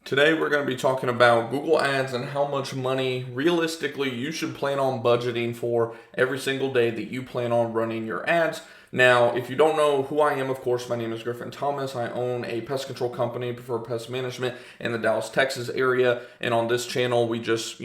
Today we're going to be talking about Google Ads and how much money realistically you should plan on budgeting for every single day that you plan on running your ads. Now, if you don't know who I am, of course, my name is Griffin Thomas. I own a pest control company, Preferred Pest Management, in the Dallas, Texas area. And on this channel, we just,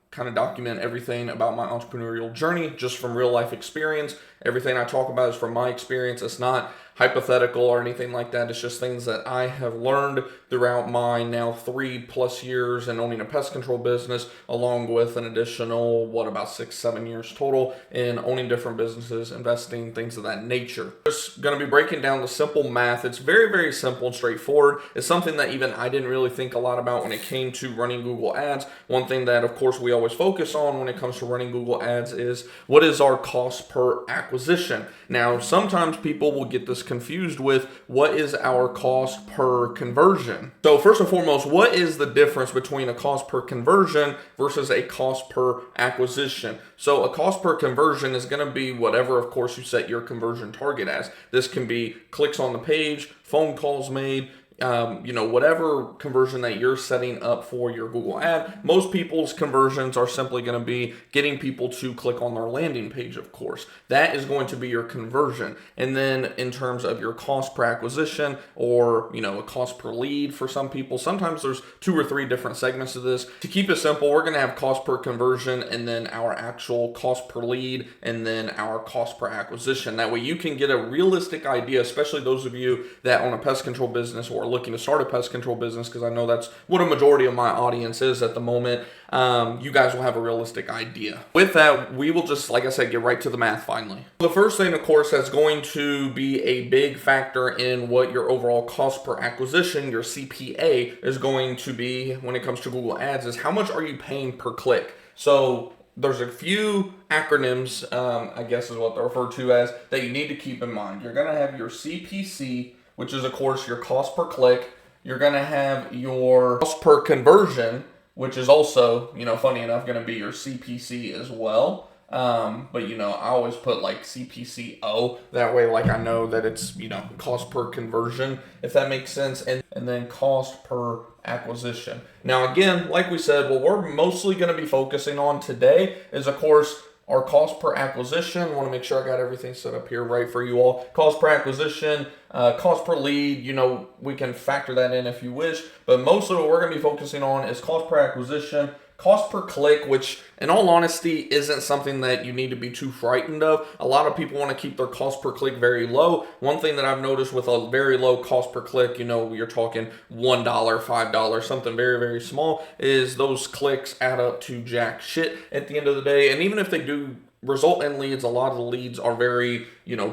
kind of document everything about my entrepreneurial journey just from real life experience. Everything I talk about is from my experience. It's not hypothetical or anything like that. It's just things that I have learned throughout my now 3+ years in owning a pest control business, along with an additional, about 6-7 years total in owning different businesses, investing, things of that nature. Just going to be breaking down the simple math. It's very, very simple and straightforward. It's something that even I didn't really think a lot about when it came to running Google Ads. One thing that, of course, we always focus on when it comes to running Google Ads is what is our cost per acquisition. Now, sometimes people will get this confused with what is our cost per conversion. So first and foremost, what is the difference between a cost per conversion versus a cost per acquisition? So a cost per conversion is going to be whatever, of course, you set your conversion target as. This can be clicks on the page, phone calls made, whatever conversion that you're setting up for your Google ad. Most people's conversions are simply going to be getting people to click on their landing page, of course. That is going to be your conversion. And then in terms of your cost per acquisition or, a cost per lead for some people, sometimes there's 2 or 3 different segments of this. To keep it simple, we're going to have cost per conversion and then our actual cost per lead and then our cost per acquisition. That way you can get a realistic idea, especially those of you that own a pest control business or looking to start a pest control business, because I know that's what a majority of my audience is at the moment. You guys will have a realistic idea. With that, we will just, like I said, get right to the math finally. The first thing, of course, that's going to be a big factor in what your overall cost per acquisition, your CPA, is going to be when it comes to Google Ads is how much are you paying per click? So there's a few acronyms, I guess is what they're referred to as, that you need to keep in mind. You're going to have your CPC, which is, of course, your cost per click. You're going to have your cost per conversion, which is also, funny enough, going to be your CPC as well. But I always put like CPCO. That way, I know that it's, cost per conversion, if that makes sense. And then cost per acquisition. Now, again, like we said, what we're mostly going to be focusing on today is, of course, our cost per acquisition. I want to make sure I got everything set up here right for you all. Cost per acquisition, cost per lead, we can factor that in if you wish. But mostly what we're going to be focusing on is cost per acquisition, cost per click, which in all honesty isn't something that you need to be too frightened of. A lot of people want to keep their cost per click very low. One thing that I've noticed with a very low cost per click, you're talking $1, $5, something very, very small, is those clicks add up to jack shit at the end of the day. And even if they do result in leads, a lot of the leads are very,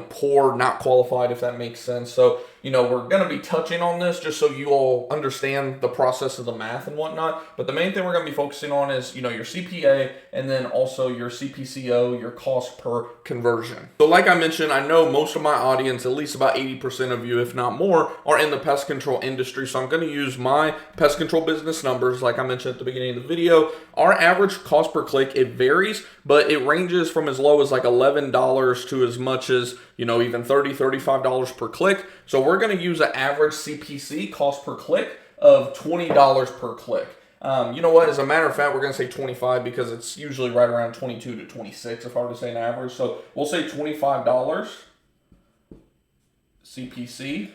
poor, not qualified, if that makes sense. So, we're going to be touching on this just so you all understand the process of the math and whatnot. But the main thing we're going to be focusing on is, your CPA and then also your CPCO, your cost per conversion. So like I mentioned, I know most of my audience, at least about 80% of you, if not more, are in the pest control industry. So I'm going to use my pest control business numbers, like I mentioned at the beginning of the video. Our average cost per click, it varies, but it ranges from as low as like $11 to as much as, even $30, $35 per click. So we're going to use an average CPC, cost per click, of $20 per click. You know what? As a matter of fact, we're going to say 25 because it's usually right around 22 to 26 if I were to say an average. So we'll say $25 CPC.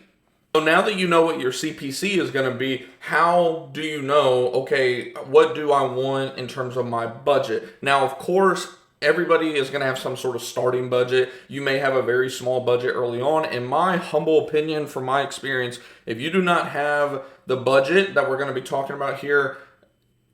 So now that you know what your CPC is going to be, how do you know, okay, what do I want in terms of my budget? Now, of course, everybody is going to have some sort of starting budget. You may have a very small budget early on. In my humble opinion, from my experience, if you do not have the budget that we're going to be talking about here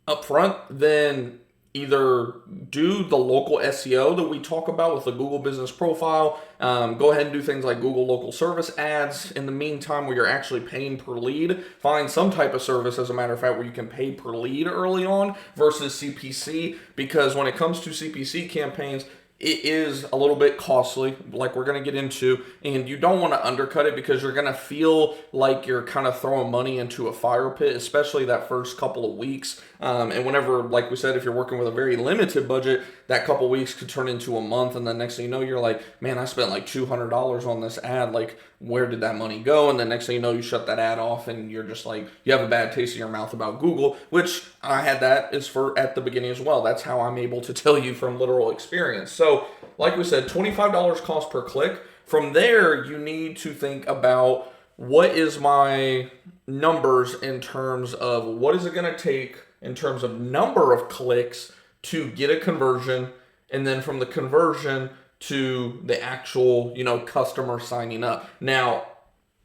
up front, then either do the local SEO that we talk about with the Google Business Profile. Go ahead and do things like Google Local Service ads. In the meantime, where you're actually paying per lead, find some type of service, as a matter of fact, where you can pay per lead early on versus CPC. Because when it comes to CPC campaigns, it is a little bit costly, like we're going to get into, and you don't want to undercut it because you're going to feel like you're kind of throwing money into a fire pit, especially that first couple of weeks. And whenever, like we said, if you're working with a very limited budget, that couple of weeks could turn into a month, and then next thing you know, you're like, man, I spent like $200 on this ad. Like, where did that money go? And the next thing you know, you shut that ad off and you're just like, you have a bad taste in your mouth about Google, which I had that is for at the beginning as well. That's how I'm able to tell you from literal experience. So like we said, $25 cost per click. From there, you need to think about what is my numbers in terms of what is it going to take in terms of number of clicks to get a conversion, and then from the conversion to the actual, customer signing up. Now,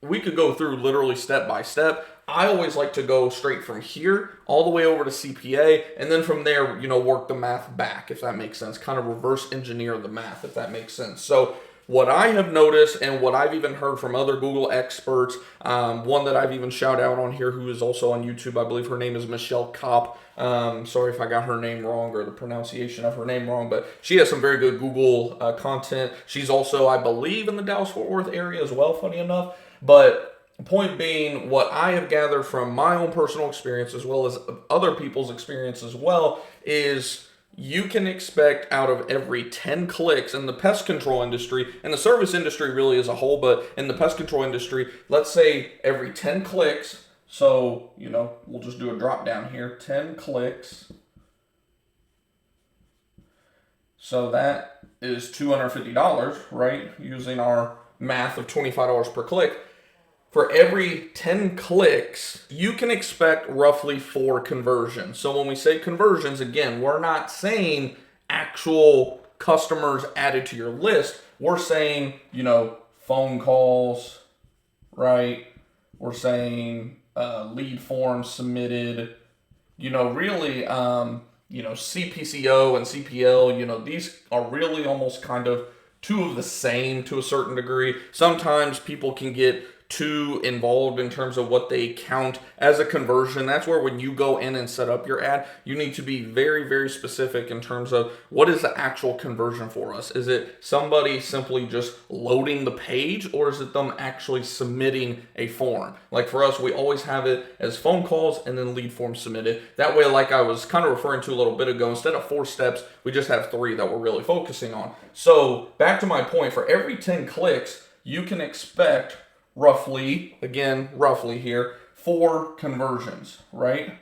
we could go through literally step by step. I always like to go straight from here all the way over to CPA, and then from there, work the math back, if that makes sense. Kind of reverse engineer the math, if that makes sense. So what I have noticed and what I've even heard from other Google experts, one that I've even shout out on here who is also on YouTube, I believe her name is Michelle Kopp. Sorry if I got her name wrong or the pronunciation of her name wrong, but she has some very good Google content. She's also, I believe, in the Dallas-Fort Worth area as well, funny enough. But point being, what I have gathered from my own personal experience as well as other people's experience as well is you can expect out of every 10 clicks in the pest control industry, and the service industry really as a whole, but in the pest control industry, let's say every 10 clicks, so, we'll just do a drop down here, 10 clicks. So that is $250, right? Using our math of $25 per click. For every 10 clicks, you can expect roughly 4 conversions. So when we say conversions, again, we're not saying actual customers added to your list. We're saying, phone calls, right? We're saying lead forms submitted, really, CPCO and CPL, these are really almost kind of two of the same to a certain degree. Sometimes people can get too involved in terms of what they count as a conversion. That's where when you go in and set up your ad, you need to be very, very specific in terms of what is the actual conversion for us. Is it somebody simply just loading the page, or is it them actually submitting a form? Like for us, we always have it as phone calls and then lead forms submitted. That way, like I was kind of referring to a little bit ago, instead of 4 steps, we just have 3 that we're really focusing on. So back to my point, for every 10 clicks, you can expect roughly here, 4 conversions, right?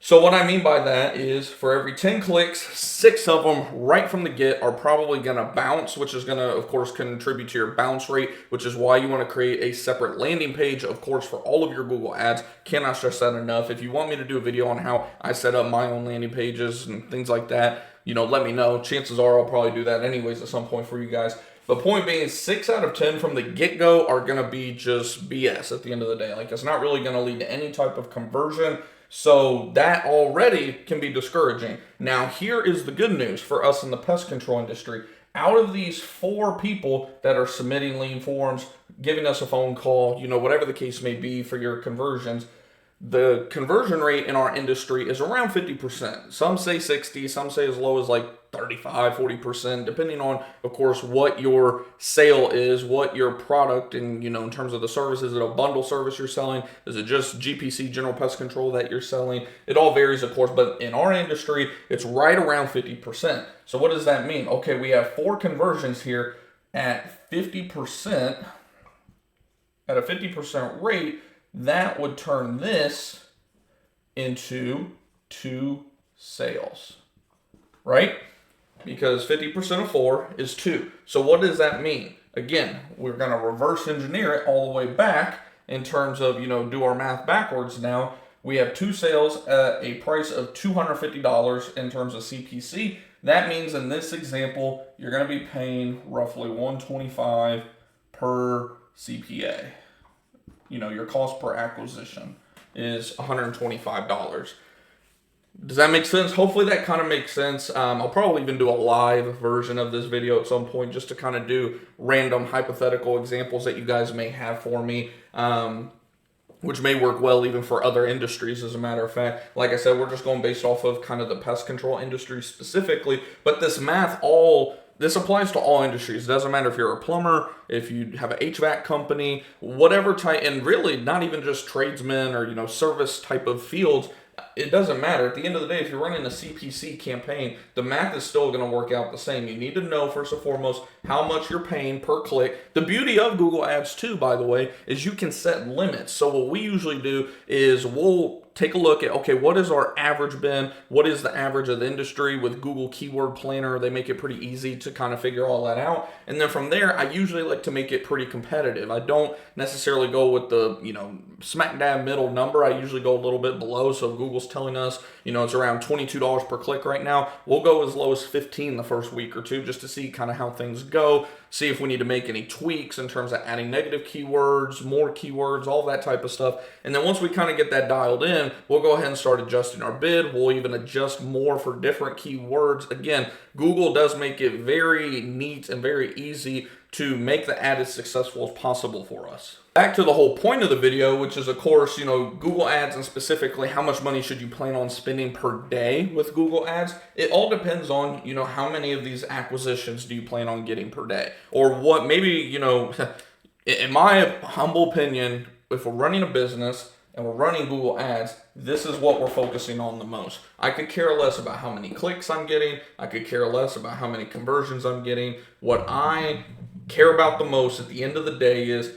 So what I mean by that is for every 10 clicks, 6 of them right from the get are probably going to bounce, which is going to, of course, contribute to your bounce rate, which is why you want to create a separate landing page, of course, for all of your Google ads. Cannot stress that enough. If you want me to do a video on how I set up my own landing pages and things like that, let me know. Chances are I'll probably do that anyways at some point for you guys. The point being, 6 out of 10 from the get-go are going to be just BS at the end of the day. Like, it's not really going to lead to any type of conversion. So that already can be discouraging. Now, here is the good news for us in the pest control industry. Out of these 4 people that are submitting lead forms, giving us a phone call, whatever the case may be for your conversions, the conversion rate in our industry is around 50%. Some say 60, some say as low as like 35, 40%, depending on, of course, what your sale is, what your product, and, in terms of the service. Is it a bundle service you're selling? Is it just GPC, general pest control, that you're selling? It all varies, of course, but in our industry, it's right around 50%. So what does that mean? Okay, we have 4 conversions here at 50%, at a 50% rate. That would turn this into 2 sales, right? Because 50% of 4 is 2. So what does that mean? Again, we're going to reverse engineer it all the way back in terms of, do our math backwards now. We have 2 sales at a price of $250 in terms of CPC. That means in this example, you're going to be paying roughly $125 per CPA. Your cost per acquisition is $125. Does that make sense? Hopefully that kind of makes sense. I'll probably even do a live version of this video at some point just to kind of do random hypothetical examples that you guys may have for me, which may work well even for other industries, as a matter of fact. Like I said, we're just going based off of kind of the pest control industry specifically, but this math this applies to all industries. It doesn't matter if you're a plumber, if you have an HVAC company, whatever type, and really not even just tradesmen or, service type of fields. it doesn't matter. At the end of the day, if you're running a CPC campaign, the math is still going to work out the same. You need to know, first and foremost, how much you're paying per click. The beauty of Google Ads, too, by the way, is you can set limits. So what we usually do is we'll take a look at, okay, what is our average been? What is the average of the industry? With Google Keyword Planner, they make it pretty easy to kind of figure all that out. And then from there, I usually like to make it pretty competitive. I don't necessarily go with the, smack dab middle number. I usually go a little bit below. So if Google's telling us, it's around $22 per click right now, we'll go as low as $15 the first week or two just to see kind of how things go. See if we need to make any tweaks in terms of adding negative keywords, more keywords, all that type of stuff. And then once we kind of get that dialed in, we'll go ahead and start adjusting our bid. We'll even adjust more for different keywords. Again, Google does make it very neat and very easy to make the ad as successful as possible for us. Back to the whole point of the video, which is, of course, Google Ads, and specifically how much money should you plan on spending per day with Google Ads. It all depends on, how many of these acquisitions do you plan on getting per day, or what maybe, in my humble opinion, if we're running a business and we're running Google Ads, this is what we're focusing on the most. I could care less about how many clicks I'm getting. I could care less about how many conversions I'm getting. What I care about the most at the end of the day is,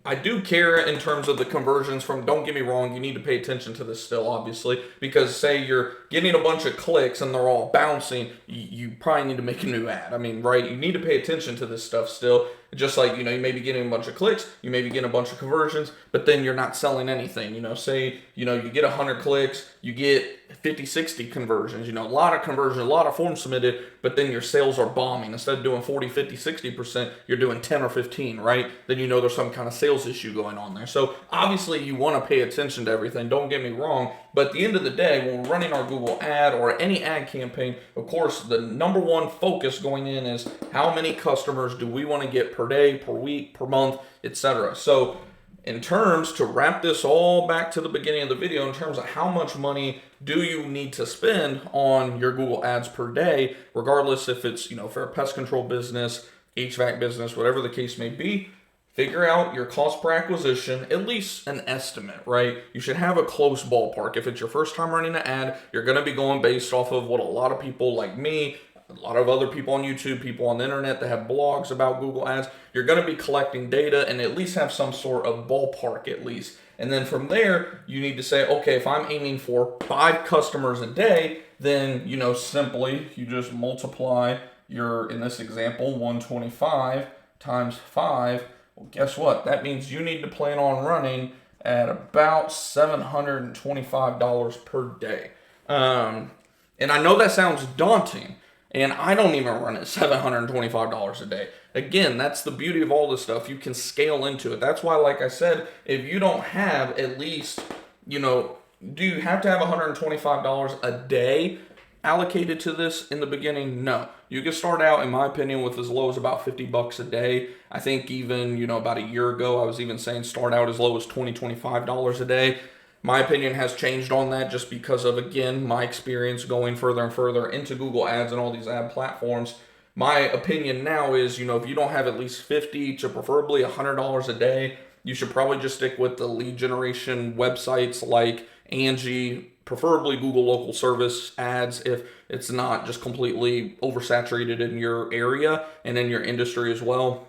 I do care in terms of the conversions from, don't get me wrong, you need to pay attention to this still, obviously, because say you're getting a bunch of clicks and they're all bouncing, you probably need to make a new ad. I mean, right? You need to pay attention to this stuff still. Just like, you may be getting a bunch of clicks, you may be getting a bunch of conversions, but then you're not selling anything. Say, you get 100 clicks, you get 50, 60 conversions, a lot of conversions, a lot of forms submitted, but then your sales are bombing. Instead of doing 40, 50, 60%, you're doing 10 or 15, right? Then there's some kind of sales issue going on there. So obviously you want to pay attention to everything, don't get me wrong, but at the end of the day, when we're running our Google ad or any ad campaign, of course, the number one focus going in is how many customers do we want to get per day, per week, per month, etc. So in terms, to wrap this all back to the beginning of the video, in terms of how much money do you need to spend on your Google ads per day, regardless if it's, for a pest control business, HVAC business, whatever the case may be, figure out your cost per acquisition, at least an estimate, right? You should have a close ballpark. If it's your first time running an ad, you're going to be going based off of what a lot of people like me, a lot of other people on YouTube, people on the internet that have blogs about Google Ads, you're going to be collecting data and at least have some sort of ballpark at least. And then from there, you need to say, okay, if I'm aiming for 5 customers a day, then, simply you just multiply your, in this example, 125 times 5. Well, guess what? That means you need to plan on running at about $725 per day. And I know that sounds daunting, and I don't even run at $725 a day. Again, that's the beauty of all this stuff. You can scale into it. That's why, like I said, if you don't have at least, do you have to have $125 a day allocated to this in the beginning? No. You can start out, in my opinion, with as low as about $50 a day. I think even, about a year ago, I was even saying start out as low as $20, $25 a day. My opinion has changed on that just because of, again, my experience going further and further into Google Ads and all these ad platforms. My opinion now is, if you don't have at least $50 to preferably $100 a day, you should probably just stick with the lead generation websites like Angie, preferably Google Local Service ads if it's not just completely oversaturated in your area and in your industry as well.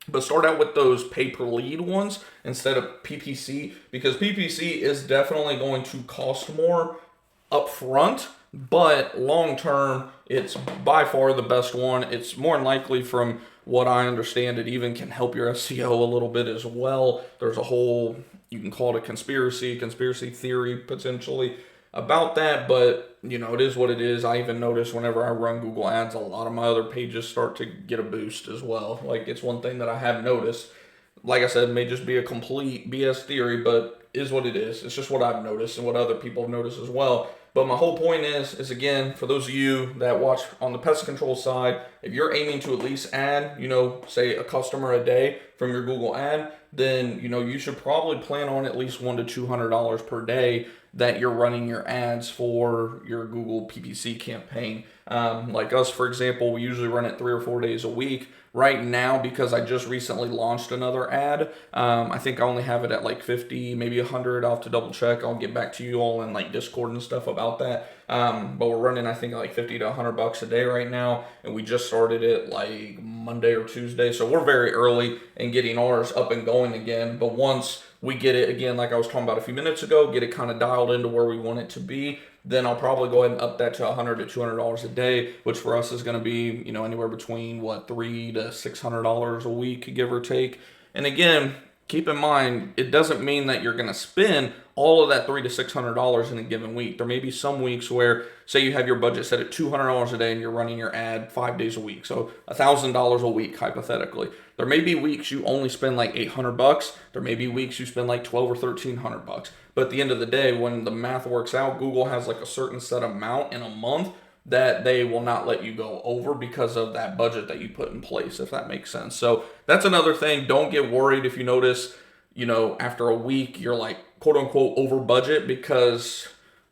But start out with those pay-per-lead ones instead of PPC, because PPC is definitely going to cost more upfront, but long-term, it's by far the best one. It's more than likely, from what I understand, it even can help your SEO a little bit as well. There's a whole, you can call it a conspiracy theory potentially about that, but it is what it is. I even notice whenever I run Google Ads, a lot of my other pages start to get a boost as well. Like, it's one thing that I have noticed. Like I said, it may just be a complete BS theory, but is what it is. It's just what I've noticed and what other people have noticed as well. But my whole point is again, for those of you that watch on the pest control side, if you're aiming to at least add, say a customer a day, from your Google ad, then you should probably plan on at least $100 to $200 per day that you're running your ads for your Google PPC campaign. Like us, for example, we usually run it 3 or 4 days a week. Right now, because I just recently launched another ad, I think I only have it at like 50, maybe 100. I'll have to double check. I'll get back to you all in like Discord and stuff about that. But we're running, I think, like 50 to $100 a day right now, and we just started it like Monday or Tuesday. So we're very early in getting ours up and going again. But once we get it again, like I was talking about a few minutes ago, get it kind of dialed into where we want it to be, then I'll probably go ahead and up that to $100 to $200 a day, which for us is going to be, anywhere between $300 to $600 a week, give or take. And again, keep in mind, it doesn't mean that you're going to spend all of that $300 to $600 in a given week. There may be some weeks where, say you have your budget set at $200 a day and you're running your ad 5 days a week, so $1,000 a week hypothetically. There may be weeks you only spend like $800. There may be weeks you spend like $1,200 or $1,300. But at the end of the day, when the math works out, Google has like a certain set amount in a month that they will not let you go over because of that budget that you put in place, if that makes sense. So that's another thing. Don't get worried if you notice, after a week you're like quote unquote over budget, because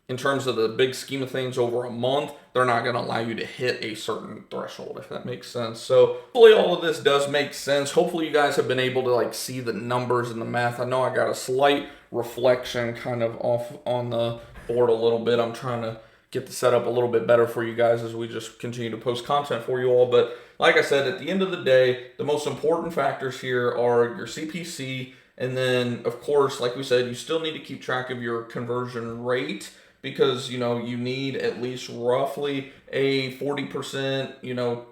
in terms of the big scheme of things over a month, they're not going to allow you to hit a certain threshold, if that makes sense. So hopefully all of this does make sense. Hopefully you guys have been able to like see the numbers and the math. I know I got a slight reflection kind of off on the board a little bit. I'm trying to get the setup a little bit better for you guys as we just continue to post content for you all. But like I said, at the end of the day, the most important factors here are your CPC. And then, of course, like we said, you still need to keep track of your conversion rate, because, you need at least roughly a 40%,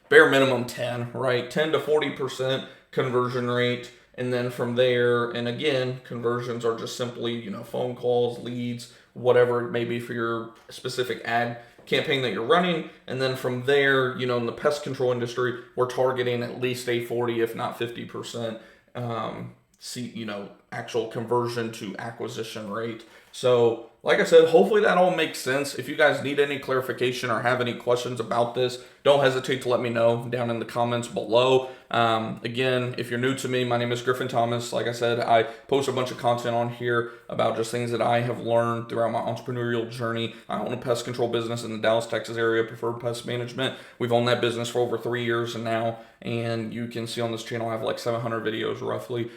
bare minimum 10, right? 10 to 40% conversion rate. And then from there, and again, conversions are just simply, phone calls, leads, whatever it may be for your specific ad campaign that you're running. And then from there, in the pest control industry, we're targeting at least a 40, if not 50%, actual conversion to acquisition rate. So like I said, hopefully that all makes sense. If you guys need any clarification or have any questions about this, don't hesitate to let me know down in the comments below. Again, if you're new to me, my name is Griffin Thomas. Like I said, I post a bunch of content on here about just things that I have learned throughout my entrepreneurial journey. I own a pest control business in the Dallas, Texas area, Preferred Pest Management. We've owned that business for over 3 years now, and you can see on this channel I have like 700 videos roughly,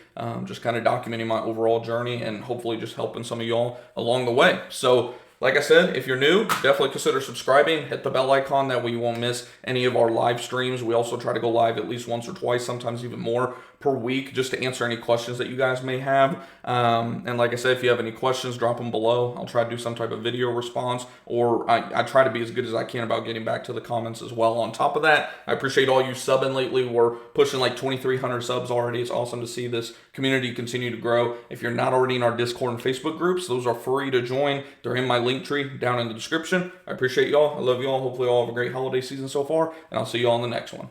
just kind of documenting my overall journey and hopefully just helping some of y'all along the way. So like I said, if you're new, definitely consider subscribing. Hit the bell icon, that way you won't miss any of our live streams. We also try to go live at least once or twice, sometimes even more per week, just to answer any questions that you guys may have. And like I said, if you have any questions, drop them below. I'll try to do some type of video response, or I try to be as good as I can about getting back to the comments as well. On top of that, I appreciate all you subbing lately. We're pushing like 2,300 subs already. It's awesome to see this community continue to grow. If you're not already in our Discord and Facebook groups, those are free to join. They're in my LinkTree down in the description. I appreciate y'all. I love y'all. Hopefully y'all have a great holiday season so far, and I'll see y'all in the next one.